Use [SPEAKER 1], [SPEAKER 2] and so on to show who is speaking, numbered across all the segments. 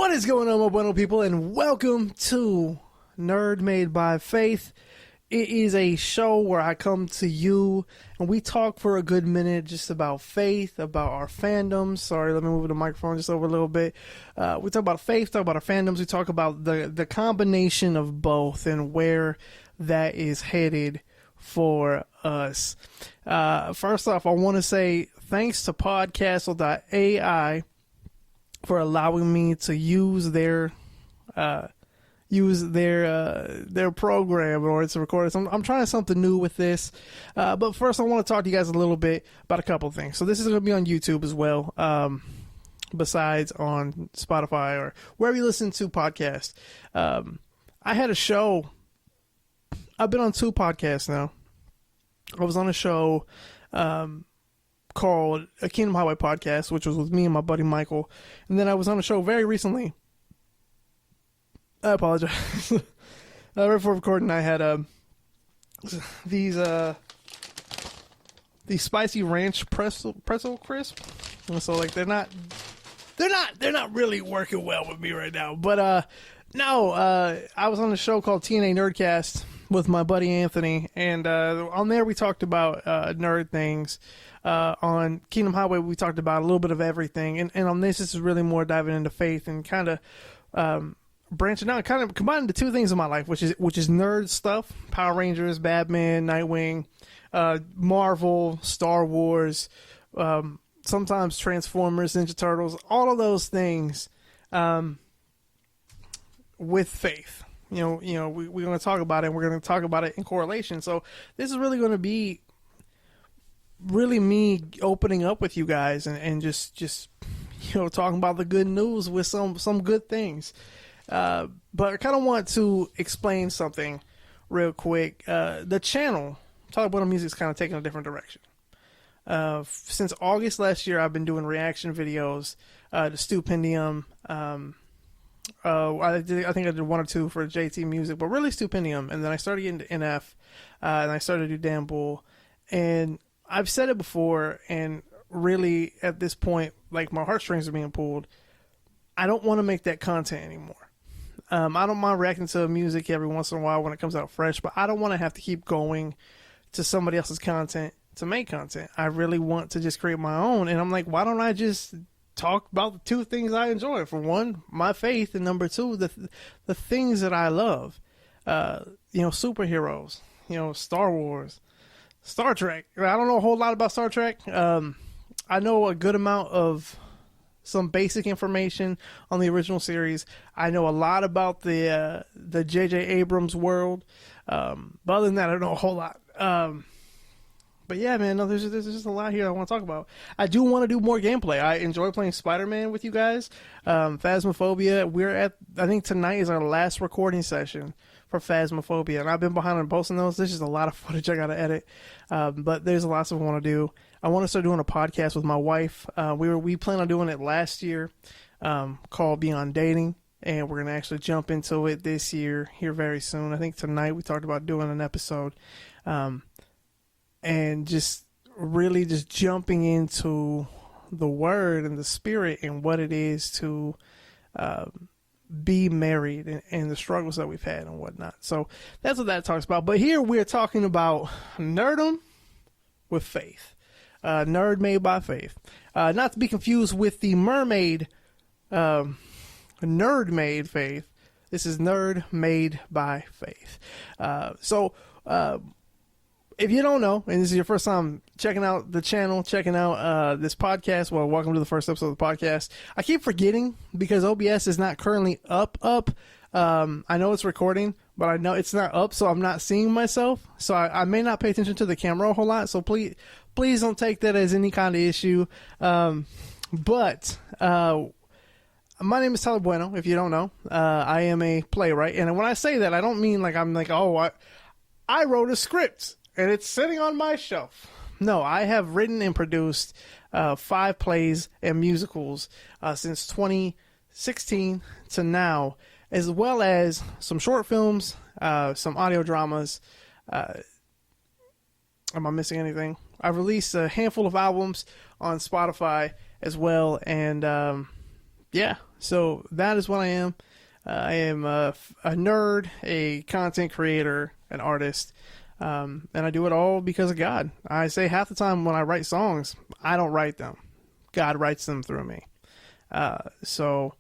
[SPEAKER 1] What is going on, my bueno people, and welcome to Nerd Made by Faith. It is a show where I come to you and we talk for a good minute just about faith, about our fandoms. Sorry, let me move the microphone just over a little bit. We talk about faith, talk about our fandoms. We talk about the combination of both and where that is headed for us. First off, I want to say thanks to Podcastle.ai for allowing me to use their program or it's recorded. So I'm trying something new with this. But first I want to talk to you guys a little bit about a couple of things. So this is going to be on YouTube as well. Besides on Spotify or wherever you listen to podcasts. I had a show. I've been on 2 podcasts now. I was on a show, called a Kingdom Highway podcast, which was with me and my buddy Michael. And then I was on a show very recently. I apologize. Right before recording, I had these spicy ranch pretzel crisp. And so like they're not really working well with me right now. But I was on a show called TNA Nerdcast with my buddy Anthony, and on there we talked about nerd things. On Kingdom Highway, we talked about a little bit of everything, and on this is really more diving into faith and kind of branching out, kind of combining the 2 things in my life, which is nerd stuff, Power Rangers, Batman, Nightwing, Marvel, Star Wars, sometimes Transformers, Ninja Turtles, all of those things, with faith. We're going to talk about it, and we're going to talk about it in correlation. So this is really going to be really me opening up with you guys and just talking about the good news with some good things. But I kind of want to explain something real quick. The channel, Talk About Music, is kind of taking a different direction. Since August last year, I've been doing reaction videos to Stupendium. I think I did 1 or 2 for JT Music, but really Stupendium. And then I started getting to NF, and I started to do Dan Bull. And I've said it before, and really at this point, like my heartstrings are being pulled. I don't want to make that content anymore. I don't mind reacting to music every once in a while when it comes out fresh, but I don't want to have to keep going to somebody else's content to make content. I really want to just create my own. And I'm like, why don't I just talk about the 2 things I enjoy? For one, my faith, and number 2, the things that I love. Superheroes, Star Wars, Star Trek. I don't know a whole lot about Star Trek. I know a good amount of some basic information on the original series. I know a lot about the J.J. Abrams world. But other than that, I don't know a whole lot. But yeah, man, no, there's just a lot here I want to talk about. I do want to do more gameplay. I enjoy playing Spider-Man with you guys. Phasmophobia. I think tonight is our last recording session for Phasmophobia, and I've been behind on posting those. There's just a lot of footage I got to edit. But there's a lot of stuff I want to do. I want to start doing a podcast with my wife. We planned on doing it last year, called Beyond Dating. And we're going to actually jump into it this year here very soon. I think tonight we talked about doing an episode. And just really just jumping into the word and the spirit and what it is to be married and the struggles that we've had and whatnot. So that's what that talks about. But here we're talking about nerdom with faith. Nerd Made by Faith. Not to be confused with the mermaid Nerd Made Faith. This is Nerd Made by Faith. If you don't know, and this is your first time checking out the channel, checking out this podcast, well, welcome to the first episode of the podcast. I keep forgetting because OBS is not currently up. I know it's recording, but I know it's not up, so I'm not seeing myself. So I may not pay attention to the camera a whole lot, so please don't take that as any kind of issue. But my name is Tyler Bueno, if you don't know. I am a playwright, and when I say that, I don't mean like I'm like, I wrote a script and it's sitting on my shelf. No, I have written and produced 5 plays and musicals since 2016 to now, as well as some short films, some audio dramas. Am I missing anything? I've released a handful of albums on Spotify as well, and yeah, so that is what I am. I am a nerd, a content creator, an artist, and I do it all because of God. I say half the time when I write songs, I don't write them. God writes them through me. So,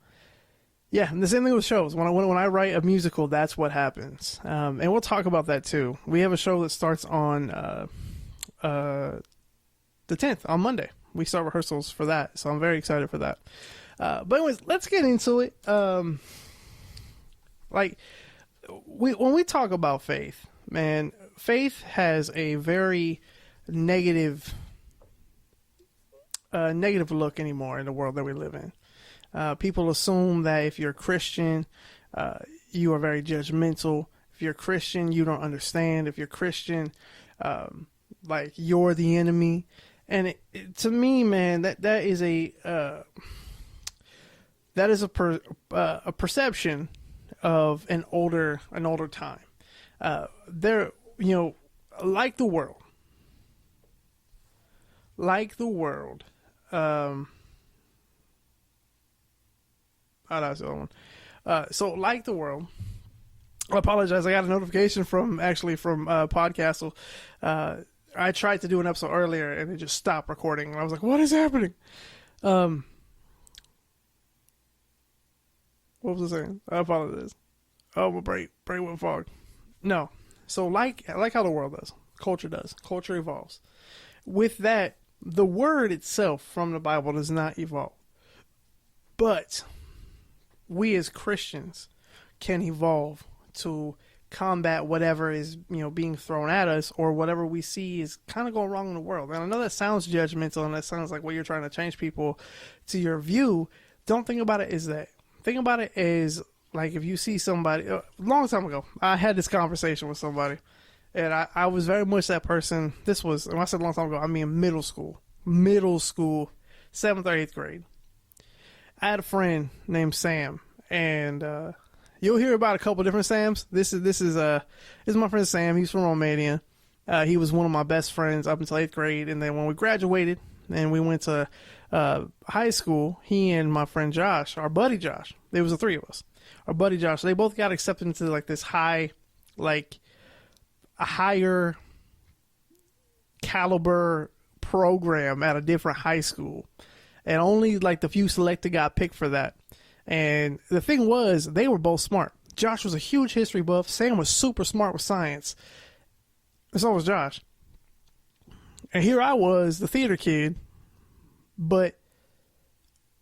[SPEAKER 1] yeah, and the same thing with shows. When I write a musical, that's what happens. And we'll talk about that too. We have a show that starts on the 10th, on Monday. We start rehearsals for that, so I'm very excited for that. But anyways, let's get into it. When we talk about faith, man, faith has a very negative look anymore in the world that we live in. People assume that if you're a Christian, you are very judgmental. If you're a Christian, you don't understand. If you're Christian, you're the enemy. And to me, man, that is a perception of an older time. They're, like the world. That's the other one. So like the world. I apologize. I got a notification from Podcastle. I tried to do an episode earlier and it just stopped recording. And I was like, what is happening? What was I saying? I apologize. Oh, my brain went fog. No. So like how the world does. Culture does. Culture evolves. With that, the word itself from the Bible does not evolve. But we as Christians can evolve to combat whatever is, being thrown at us, or whatever we see is kind of going wrong in the world. And I know that sounds judgmental and that sounds like, well, you're trying to change people to your view. Don't think about it as that. Think about it as, like, if you see somebody, a long time ago, I had this conversation with somebody, and I was very much that person. This was, when I said a long time ago, I mean middle school, 7th or 8th grade. I had a friend named Sam, and you'll hear about a couple different Sams. This is my friend Sam. He's from Romania. He was one of my best friends up until 8th grade, and then when we graduated and we went to high school, he and my friend Josh, our buddy Josh, there was the three of us. Our buddy Josh, they both got accepted into like this a higher caliber program at a different high school, and only like the few selected got picked for that. And the thing was, they were both smart. Josh was a huge history buff. Sam was super smart with science. And so was Josh. And here I was, the theater kid, but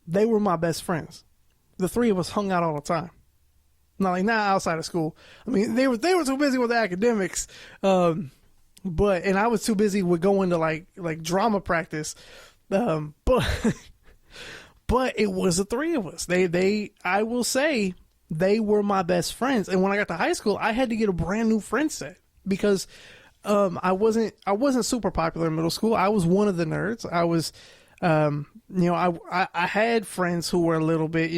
[SPEAKER 1] they were my best friends. The three of us hung out all the time. Not outside of school. I mean, they were too busy with the academics. And I was too busy with going to like drama practice. But it was the three of us. I will say, they were my best friends. And when I got to high school, I had to get a brand new friend set because I wasn't super popular in middle school. I was one of the nerds. I was, I had friends who were a little bit,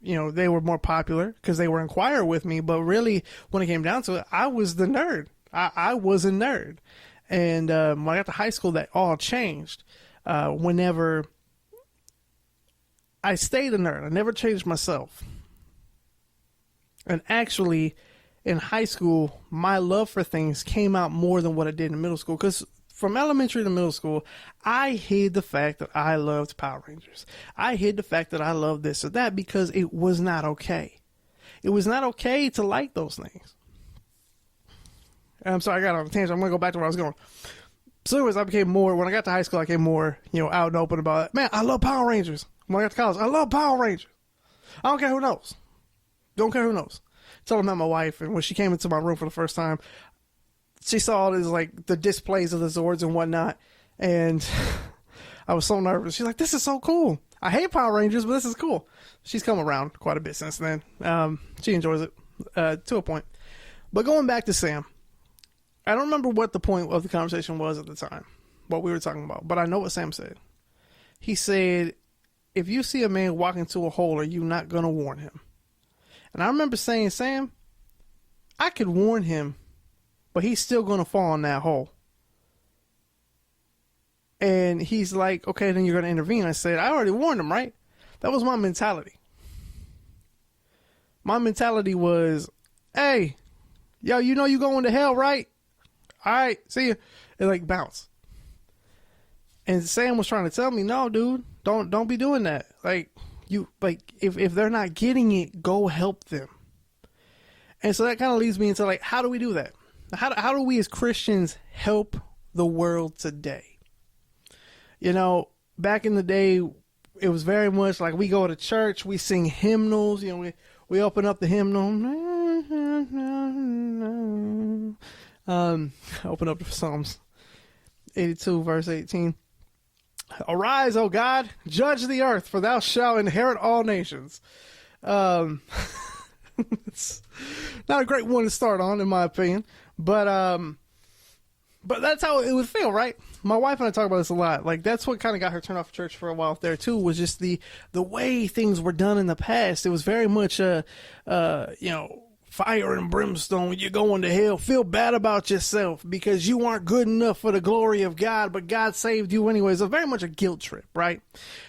[SPEAKER 1] they were more popular because they were in choir with me. But really, when it came down to it, I was the nerd. I was a nerd. And when I got to high school, that all changed. Whenever I stayed a nerd. I never changed myself. And actually, in high school, my love for things came out more than what it did in middle school. Because from elementary to middle school, I hid the fact that I loved Power Rangers. I hid the fact that I loved this or that because it was not okay. It was not okay to like those things. I'm sorry, I got on a tangent. I'm going to go back to where I was going. So anyways, when I got to high school, I became more, out and open about it. Man, I love Power Rangers. When I got to college, I love Power Rangers. I don't care who knows. Don't care who knows. Until I met my wife, and when she came into my room for the first time, she saw all these, the displays of the Zords and whatnot, and I was so nervous. She's like, this is so cool. I hate Power Rangers, but this is cool. She's come around quite a bit since then. She enjoys it to a point. But going back to Sam, I don't remember what the point of the conversation was at the time, what we were talking about, but I know what Sam said. He said, if you see a man walk into a hole, are you not going to warn him? And I remember saying, Sam, I could warn him, but he's still going to fall in that hole. And he's like, okay, then you're going to intervene. I said, I already warned him, right? That was my mentality. my mentality was, hey, yo, you know you going to hell, right? All right, see you. And like bounce. And Sam was trying to tell me, no, dude, don't be doing that. Like if they're not getting it, go help them. And so that kind of leads me into like, how do we do that? How do we as Christians help the world today? You know, back in the day, it was very much like we go to church, we sing hymnals, you know, we open up the hymnal. Open up the Psalms 82 verse 18. Arise, O God, judge the earth, for thou shalt inherit all nations. It's not a great one to start on, in my opinion, but that's how it would feel, right? My wife and I talk about this a lot. Like, that's what kind of got her turned off church for a while there too, was just the way things were done in the past. It was very much you know, fire and brimstone, you're going to hell, feel bad about yourself because you aren't good enough for the glory of God, but God saved you anyways. It's very much a guilt trip, right?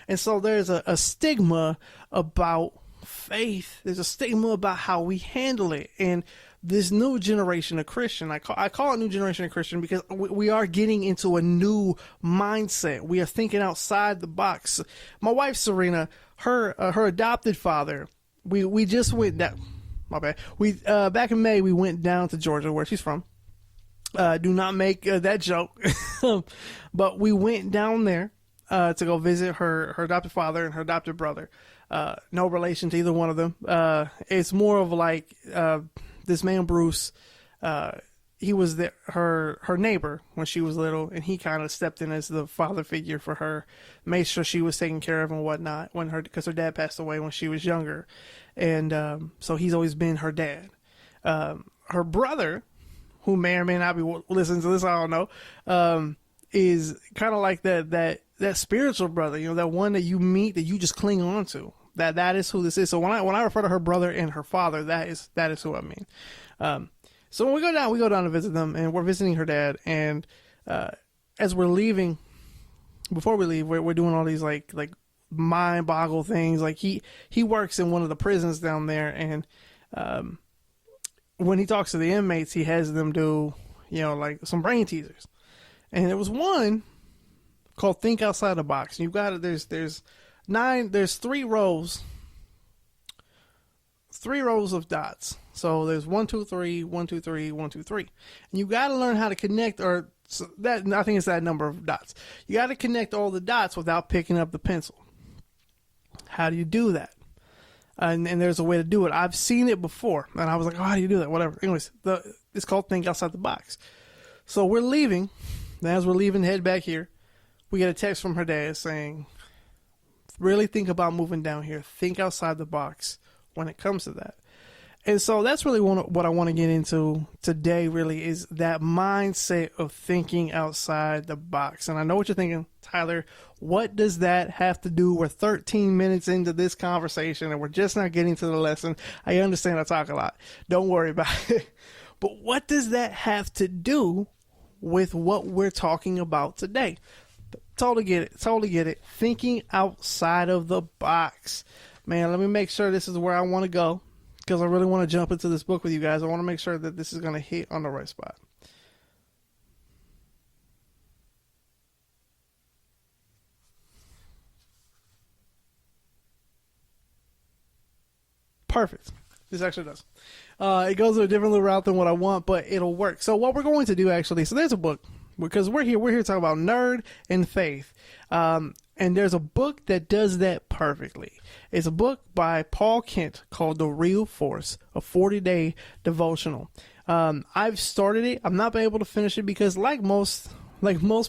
[SPEAKER 1] And so there's a stigma about faith. There's a stigma about how we handle it. And this new generation of Christian, I call it new generation of Christian because we are getting into a new mindset. We are thinking outside the box. My wife, Serena, her adopted father, we just went down. My bad. We back in May, we went down to Georgia, where she's from. Do not make that joke. But we went down there to go visit her adopted father and her adopted brother. No relation to either one of them. It's more of like this man, Bruce, he was her neighbor when she was little, and he kind of stepped in as the father figure for her, made sure she was taken care of and whatnot because her dad passed away when she was younger. And so he's always been her dad. Her brother, who may or may not be listening to this, I don't know, is kind of like that spiritual brother, you know, that one that you meet that you just cling on to. That is who this is. So when I refer to her brother and her father, that is who I mean. So when we go down to visit them, and we're visiting her dad. And as we're leaving, before we leave, we're doing all these like mind boggle things. Like he works in one of the prisons down there, and when he talks to the inmates, he has them do, you know, like some brain teasers. And there was one called Think Outside the Box. And you've got it. There's three rows of dots. So there's 1, 2, 3, 1, 2, 3, 1, 2, 3. And you got to learn how to connect, or that, I think it's that number of dots. You got to connect all the dots without picking up the pencil. How do you do that? And there's a way to do it. I've seen it before, and I was like, oh, how do you do that? Whatever. Anyways, it's called Think Outside the Box. So we're leaving. And as we're leaving, head back here, we get a text from her dad saying, really think about moving down here. Think outside the box when it comes to that. And so that's really what I want to get into today, really, is that mindset of thinking outside the box. And I know what you're thinking, Tyler, what does that have to do? We're 13 minutes into this conversation and we're just not getting to the lesson. I understand I talk a lot. Don't worry about it. But what does that have to do with what we're talking about today? Totally get it. Thinking outside of the box. Man, let me make sure this is where I want to go, because I really want to jump into this book with you guys. I want to make sure that this is going to hit on the right spot. Perfect. This actually does. It goes a different little route than what I want, but it'll work. So what we're going to do, actually, so there's a book, because we're here to talk about nerd and faith. And there's a book that does that perfectly. It's a book by Paul Kent called The Real Force, a 40-day devotional. I've started it. I've not been able to finish it because like most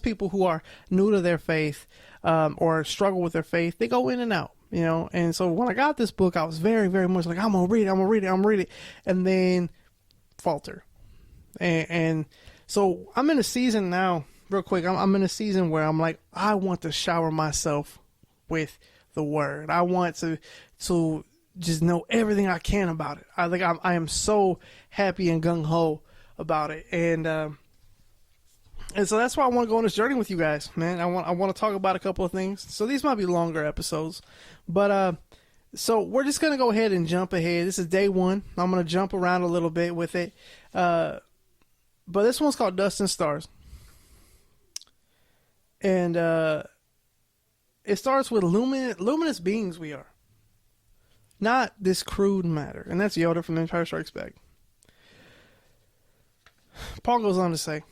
[SPEAKER 1] people who are new to their faith, or struggle with their faith, they go in and out, you know? And so when I got this book, I was very, very much like, I'm going to read it. And then falter. And so I'm in a season now, real quick. I'm in a season where I'm like, I want to shower myself with the word. I want to just know everything I can about it. I am so happy and gung ho about it. And so that's why I want to go on this journey with you guys, man. I want to talk about a couple of things. So these might be longer episodes, but So we're just going to go ahead and jump ahead. This is day one. I'm going to jump around a little bit with it. But this one's called Dust and Stars. And it starts with luminous beings we are. Not this crude matter. And that's Yoda from The Empire Strikes Back. Paul goes on to say,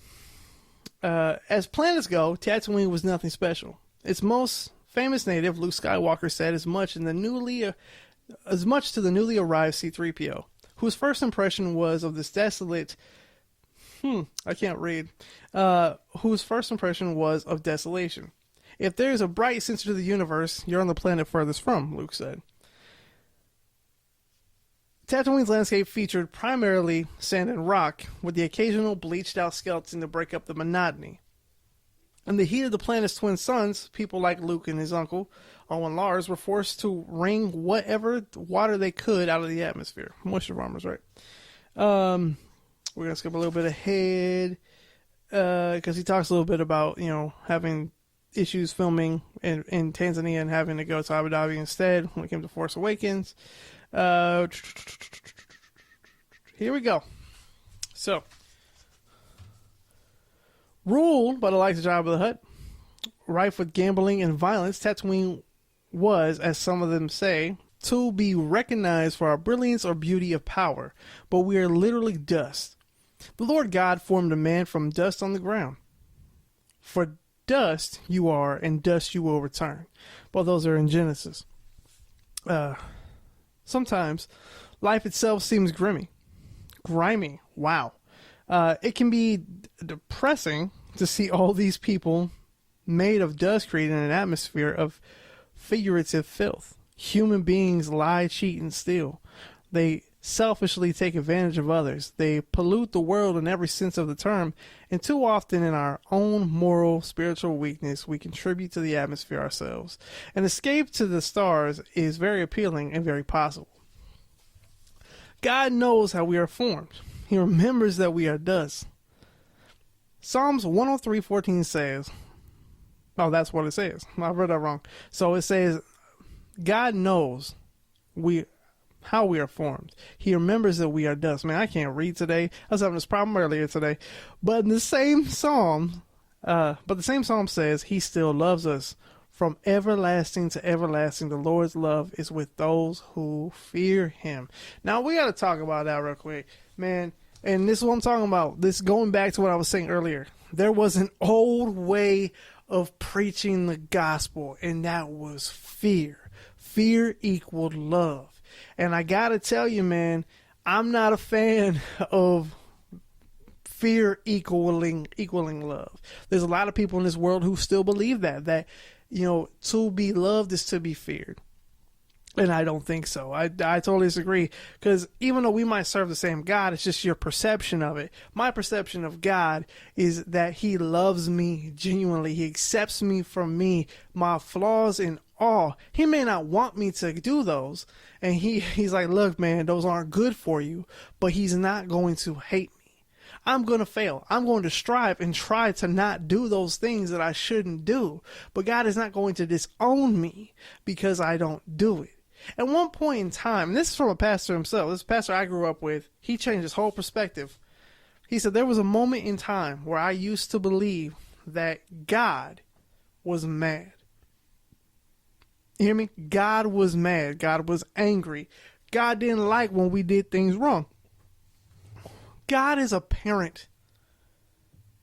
[SPEAKER 1] as planets go, Tatooine was nothing special. Its most famous native, Luke Skywalker, said as much to the newly arrived C-3PO, whose first impression was of this desolate... I can't read. Whose first impression was of desolation. If there is a bright center to the universe, you're on the planet furthest from, Luke said. Tatooine's landscape featured primarily sand and rock, with the occasional bleached-out skeleton to break up the monotony. In the heat of the planet's twin suns, people like Luke and his uncle, Owen Lars, were forced to wring whatever water they could out of the atmosphere. Moisture bombers, right? We're going to skip a little bit ahead, because he talks a little bit about, having issues filming in Tanzania and having to go to Abu Dhabi instead when it came to Force Awakens. Here we go. So, ruled by the likes of Jabba the Hutt, rife with gambling and violence, Tatooine was, as some of them say, to be recognized for our brilliance or beauty of power, but we are literally dust. The Lord God formed a man from dust on the ground. For dust you are, and dust you will return. Both those are in Genesis. Sometimes life itself seems grimy. Wow. It can be depressing to see all these people made of dust creating an atmosphere of figurative filth. Human beings lie, cheat, and steal. They selfishly take advantage of others. They pollute the world in every sense of the term, and too often in our own moral, spiritual weakness, we contribute to the atmosphere ourselves. An escape to the stars is very appealing and very possible. God knows how we are formed. He remembers that we are dust. Psalms 103:14 says, oh, that's what it says. I read that wrong. So it says, God knows how we are formed. He remembers that we are dust. Man, I can't read today. I was having this problem earlier today. But in the same psalm, says he still loves us. From everlasting to everlasting, the Lord's love is with those who fear him. Now, we got to talk about that real quick, man. And this is what I'm talking about. This going back to what I was saying earlier. There was an old way of preaching the gospel, and that was fear. Fear equaled love. And I got to tell you, man, I'm not a fan of fear equaling love. There's a lot of people in this world who still believe that to be loved is to be feared. And I don't think so. I totally disagree. Because even though we might serve the same God, it's just your perception of it. My perception of God is that he loves me genuinely. He accepts me from me, my flaws and all. He may not want me to do those. And he's like, look, man, those aren't good for you. But he's not going to hate me. I'm going to fail. I'm going to strive and try to not do those things that I shouldn't do. But God is not going to disown me because I don't do it. At one point in time, and this is from a pastor himself, this pastor I grew up with, he changed his whole perspective. He said, there was a moment in time where I used to believe that God was mad. You hear me? God was mad. God was angry. God didn't like when we did things wrong. God is a parent.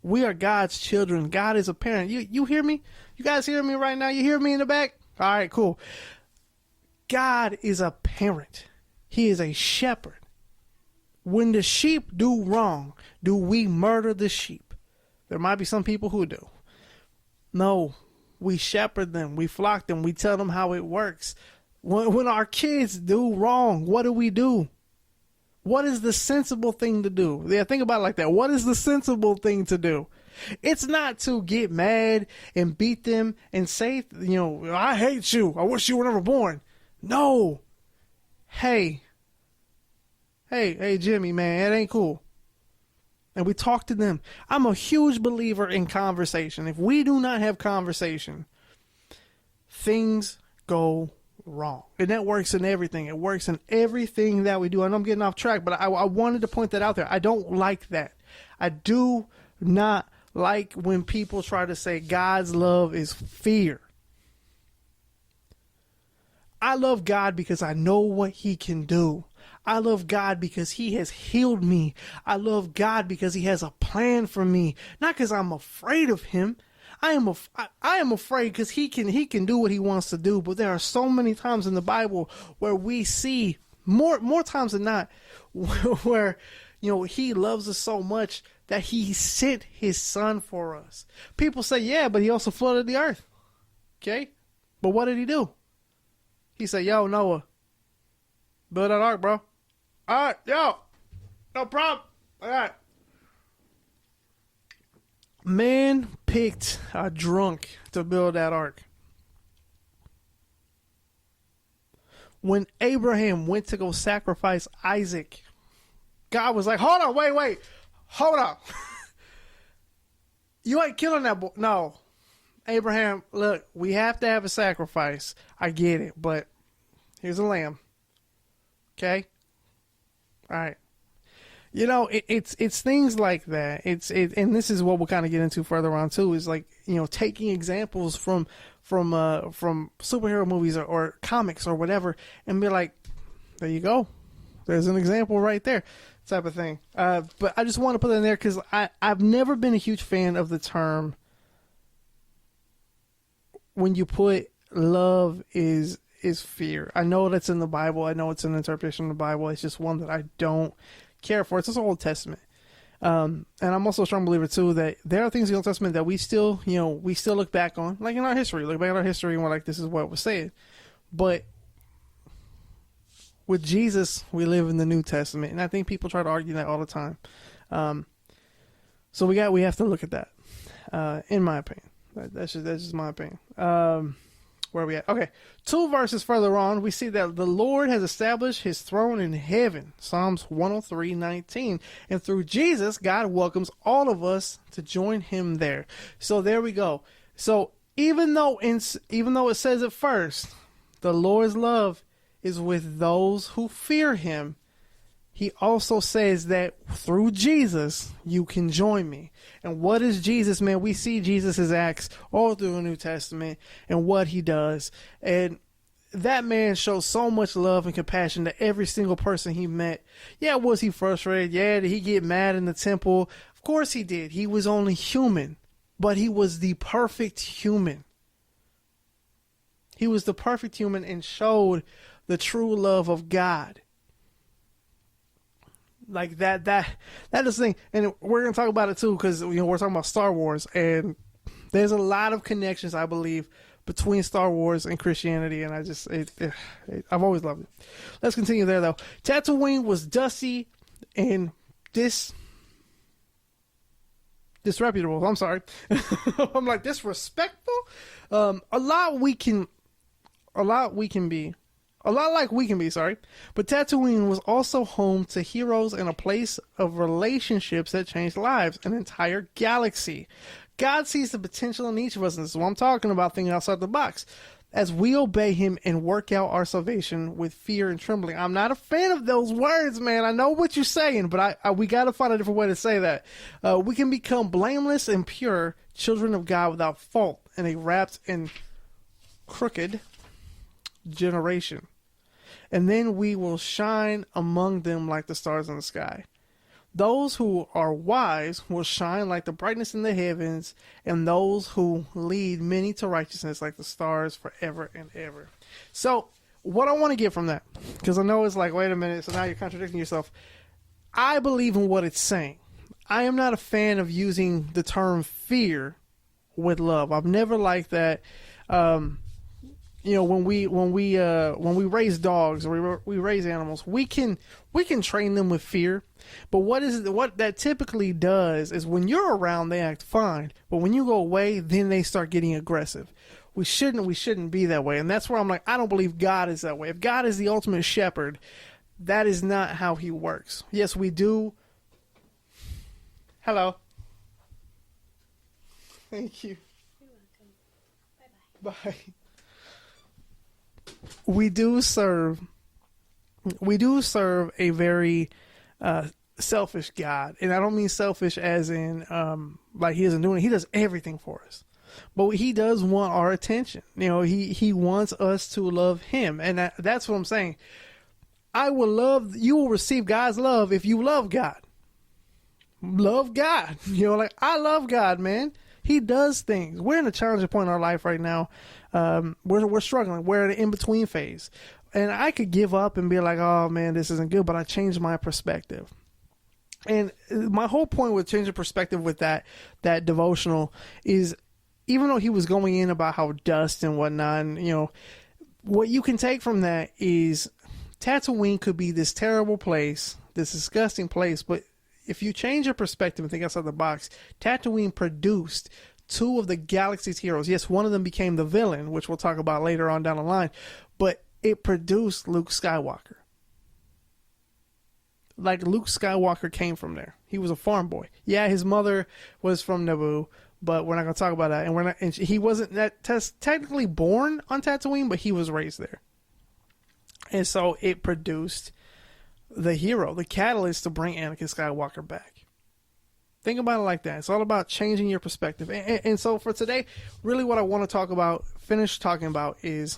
[SPEAKER 1] We are God's children. God is a parent. You hear me? You guys hear me right now? You hear me in the back? All right, cool. God is a parent. He is a shepherd. When the sheep do wrong, do we murder the sheep? There might be some people who do. No, we shepherd them. We flock them. We tell them how it works. When our kids do wrong, what do? What is the sensible thing to do? Yeah, think about it like that. What is the sensible thing to do? It's not to get mad and beat them and say, I hate you. I wish you were never born. No. Hey, Jimmy, man, it ain't cool. And we talk to them. I'm a huge believer in conversation. If we do not have conversation, things go wrong. And that works in everything. It works in everything that we do. I know I'm getting off track, but I wanted to point that out there. I don't like that. I do not like when people try to say God's love is fear. I love God because I know what he can do. I love God because he has healed me. I love God because he has a plan for me. Not because I'm afraid of him. I am afraid because he can do what he wants to do. But there are so many times in the Bible where we see more times than not where he loves us so much that he sent his son for us. People say, yeah, but he also flooded the earth. Okay? But what did he do? He said, yo, Noah, build that ark, bro. All right, yo, no problem. All right. Man picked a drunk to build that ark. When Abraham went to go sacrifice Isaac, God was like, hold on, wait, hold on. You ain't killing that boy. No. Abraham, look, we have to have a sacrifice. I get it, but here's a lamb. Okay? All right. It's things like that. And this is what we'll kind of get into further on too. Is like taking examples from superhero movies or comics or whatever, and be like, there you go, there's an example right there, type of thing. But I just want to put it in there because I've never been a huge fan of the term when you put love is fear. I know that's in the Bible. I know it's an interpretation of the Bible. It's just one that I don't care for. It's also Old Testament. And I'm also a strong believer too that there are things in the Old Testament that we still look back on, like in our history. Look back at our history and we're like, this is what was said. But with Jesus, we live in the New Testament, and I think people try to argue that all the time. So we have to look at that. In my opinion, that's just my opinion. Where are we at? Okay. 2 verses further on, we see that the Lord has established his throne in heaven. Psalms 103:19. And through Jesus, God welcomes all of us to join him there. So there we go. So even though it says it first, the Lord's love is with those who fear him, he also says that through Jesus, you can join me. And what is Jesus, man? We see Jesus' acts all through the New Testament and what he does. And that man shows so much love and compassion to every single person he met. Yeah, was he frustrated? Yeah, did he get mad in the temple? Of course he did. He was only human, but he was the perfect human. He was the perfect human and showed the true love of God. Like that is the thing. And we're going to talk about it too, because we're talking about Star Wars, and there's a lot of connections, I believe, between Star Wars and Christianity, and I've always loved it. Let's continue there though. Tatooine was dusty and disreputable. I'm sorry. I'm like disrespectful. A lot like we can be. But Tatooine was also home to heroes and a place of relationships that changed lives, an entire galaxy. God sees the potential in each of us, and this is what I'm talking about, thinking outside the box, as we obey him and work out our salvation with fear and trembling. I'm not a fan of those words, man. I know what you're saying, but we got to find a different way to say that. We can become blameless and pure children of God without fault in a wrapped and crooked generation, and then we will shine among them like the stars in the sky. Those who are wise will shine like the brightness in the heavens, and those who lead many to righteousness like the stars forever and ever. So what I want to get from that, because I know it's like, wait a minute, so now you're contradicting yourself. I believe in what it's saying. I am not a fan of using the term fear with love. I've never liked that. When we raise dogs or we raise animals, we can train them with fear. But what that typically does is when you're around, they act fine. But when you go away, then they start getting aggressive. We shouldn't be that way. And that's where I'm like, I don't believe God is that way. If God is the ultimate shepherd, that is not how he works. Yes, we do. Hello. Thank you.
[SPEAKER 2] You're welcome. Bye-bye.
[SPEAKER 1] Bye. we do serve a very selfish God, and I don't mean selfish as in like he doesn't do it. He does everything for us, but he does want our attention. He wants us to love him, and that's what I'm saying. You will receive God's love if you love God. Love God. Like I love God, man. He does things. We're in a challenging point in our life right now. We're struggling. We're in an in-between phase. And I could give up and be like, oh man, this isn't good, but I changed my perspective. And my whole point with changing perspective with that devotional is, even though he was going in about how dust and whatnot, and, what you can take from that is Tatooine could be this terrible place, this disgusting place, but if you change your perspective and think outside the box, Tatooine produced two of the galaxy's heroes. Yes, one of them became the villain, which we'll talk about later on down the line, but it produced Luke Skywalker. Like, Luke Skywalker came from there. He was a farm boy. Yeah, his mother was from Naboo, but we're not going to talk about that. And he wasn't technically born on Tatooine, but he was raised there. And so it produced the hero, the catalyst to bring Anakin Skywalker back. Think about it like that. It's all about changing your perspective. And so for today, really what I want to finish talking about is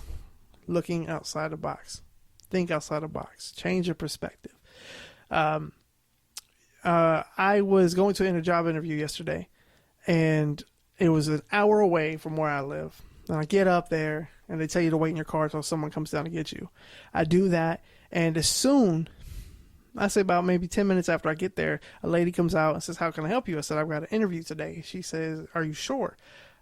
[SPEAKER 1] looking outside the box. Think outside the box. Change your perspective. I was going to a job interview yesterday, and it was an hour away from where I live. And I get up there, and they tell you to wait in your car until someone comes down to get you. I do that, and as soon, I say about maybe 10 minutes after I get there, a lady comes out and says, how can I help you? I said, I've got an interview today. She says, are you sure?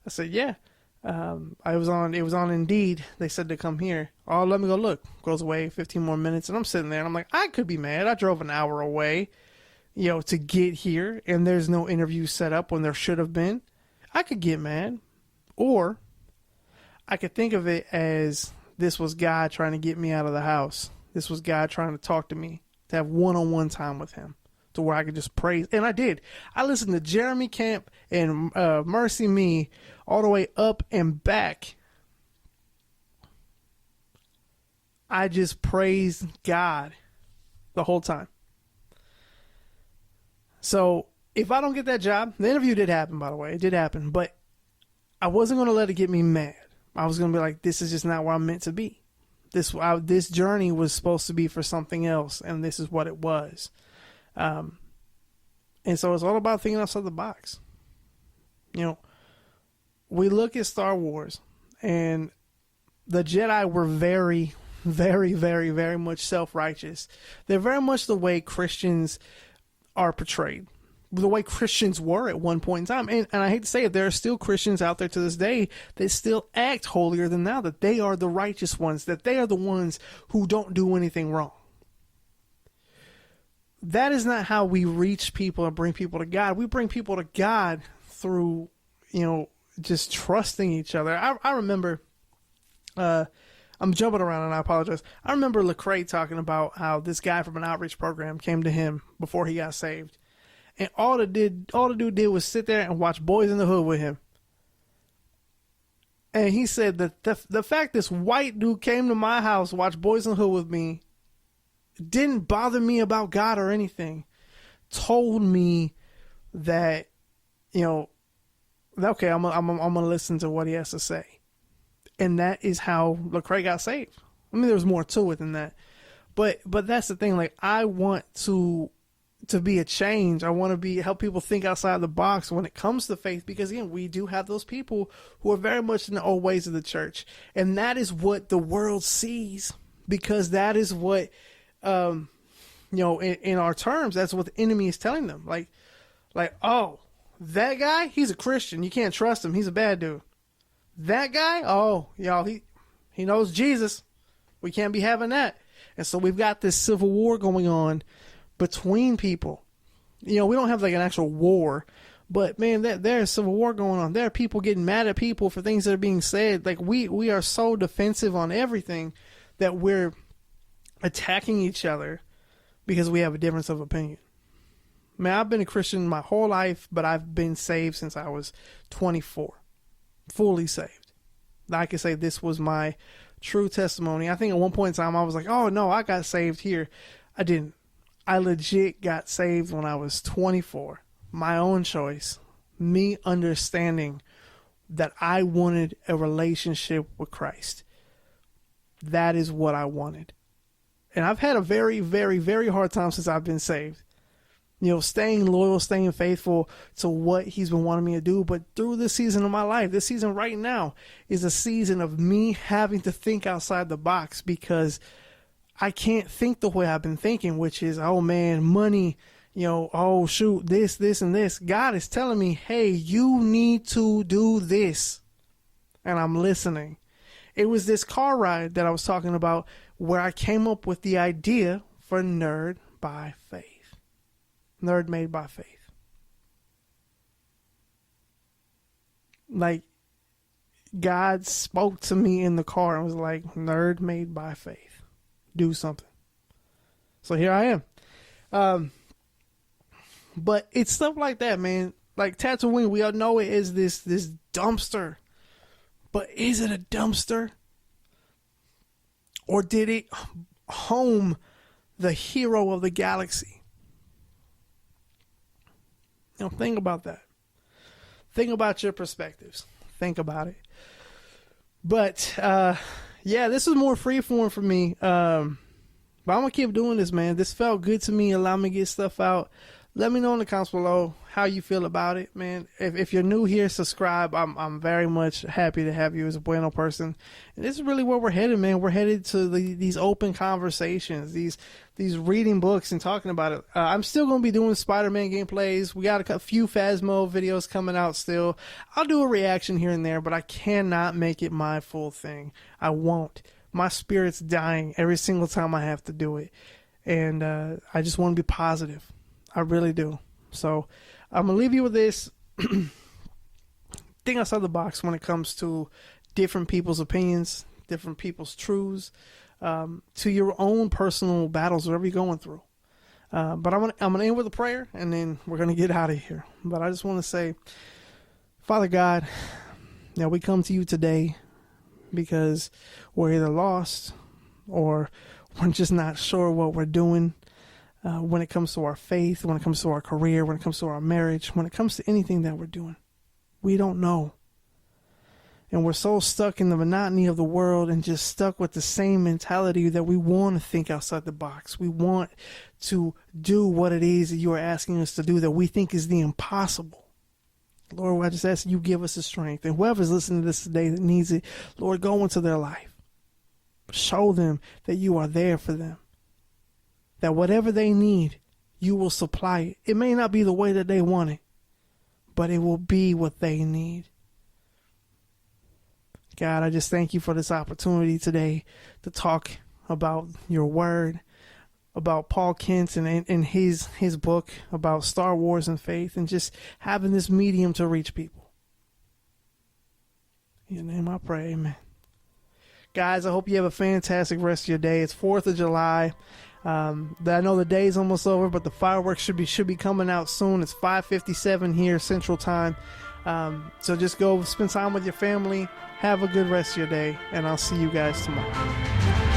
[SPEAKER 1] I said, yeah. It was on Indeed. They said to come here. Oh, let me go look. Goes away 15 more minutes, and I'm sitting there, and I'm like, I could be mad. I drove an hour away, to get here, and there's no interview set up when there should have been. I could get mad, or I could think of it as this was God trying to get me out of the house. This was God trying to talk to me, to have one-on-one time with him, to where I could just praise. And I did. I listened to Jeremy Camp and Mercy Me all the way up and back. I just praised God the whole time. So if I don't get that job, the interview did happen, by the way. It did happen. But I wasn't going to let it get me mad. I was going to be like, this is just not where I'm meant to be. This journey was supposed to be for something else, and this is what it was. And so it's all about thinking outside the box. We look at Star Wars, and the Jedi were very, very, very, very much self-righteous. They're very much the way Christians are portrayed, the way Christians were at one point in time. And I hate to say it, there are still Christians out there to this day that still act holier than thou, that they are the righteous ones, that they are the ones who don't do anything wrong. That is not how we reach people and bring people to God. We bring people to God through, just trusting each other. I remember, I'm jumping around and I apologize. I remember Lecrae talking about how this guy from an outreach program came to him before he got saved. And all the dude did was sit there and watch Boys in the Hood with him. And he said that the fact this white dude came to my house, watched Boys in the Hood with me, didn't bother me about God or anything. Told me that, okay, I'm gonna listen to what he has to say. And that is how Lecrae got saved. I mean, there's more to it than that. But that's the thing. Like, I want to be a change. I want to help people think outside the box when it comes to faith, because again, we do have those people who are very much in the old ways of the church, and that is what the world sees, because that is what, in our terms, that's what the enemy is telling them. Like, oh, that guy, he's a Christian. You can't trust him. He's a bad dude. That guy, oh, y'all, he knows Jesus. We can't be having that. And so we've got this civil war going on between people. We don't have like an actual war, but man, there's civil war going on. There are people getting mad at people for things that are being said. Like, we are so defensive on everything that we're attacking each other because we have a difference of opinion. Man, I've been a Christian my whole life, but I've been saved since I was 24. Fully saved. I could say this was my true testimony. I think at one point in time I was like, oh no, I got saved here. I didn't. I legit got saved when I was 24. My own choice. Me understanding that I wanted a relationship with Christ. That is what I wanted. And I've had a very, very, very hard time since I've been saved. You know, staying loyal, staying faithful to what he's been wanting me to do. But through this season of my life, this season right now is a season of me having to think outside the box, because I can't think the way I've been thinking, which is, oh man, money, you know, oh shoot, this, and this. God is telling me, hey, you need to do this. And I'm listening. It was this car ride that I was talking about where I came up with the idea for Nerd by Faith. Nerd Made by Faith. Like, God spoke to me in the car and was like, Nerd Made by Faith. Do something. So here I am. But it's stuff like that, man. Like Tatooine, we all know it is this dumpster. But is it a dumpster? Or did it home the hero of the galaxy? You know, think about that. Think about your perspectives. Think about it. But, yeah, this is more freeform for me. But I'm going to keep doing this, man. This felt good to me. Allow me to get stuff out. Let me know in the comments below how you feel about it, man. If you're new here, subscribe. I'm very much happy to have you as a Bueno person. And this is really where we're headed, man. We're headed to these open conversations, these reading books and talking about it. I'm still going to be doing Spider-Man gameplays. We got a few Phasmo videos coming out still. I'll do a reaction here and there, but I cannot make it my full thing. I won't. My spirit's dying every single time I have to do it. And I just want to be positive. I really do. So I'm going to leave you with this. Think outside the box when it comes to different people's opinions, different people's truths, to your own personal battles, whatever you're going through. But I'm gonna end with a prayer, and then we're going to get out of here. But I just want to say, Father God, now we come to you today because we're either lost or we're just not sure what we're doing. When it comes to our faith, when it comes to our career, when it comes to our marriage, when it comes to anything that we're doing, we don't know. And we're so stuck in the monotony of the world and just stuck with the same mentality that we want to think outside the box. We want to do what it is that you are asking us to do that we think is the impossible. Lord, I just ask you give us the strength. And whoever's listening to this today that needs it, Lord, go into their life. Show them that you are there for them. That whatever they need, you will supply it. It may not be the way that they want it, but it will be what they need. God, I just thank you for this opportunity today to talk about your word, about Paul Kent and his book about Star Wars and faith, and just having this medium to reach people. In your name I pray, amen. Guys, I hope you have a fantastic rest of your day. It's 4th of July. I know the day's almost over, but the fireworks should be coming out soon. It's 5:57 here Central Time. So just go spend time with your family. Have a good rest of your day, and I'll see you guys tomorrow.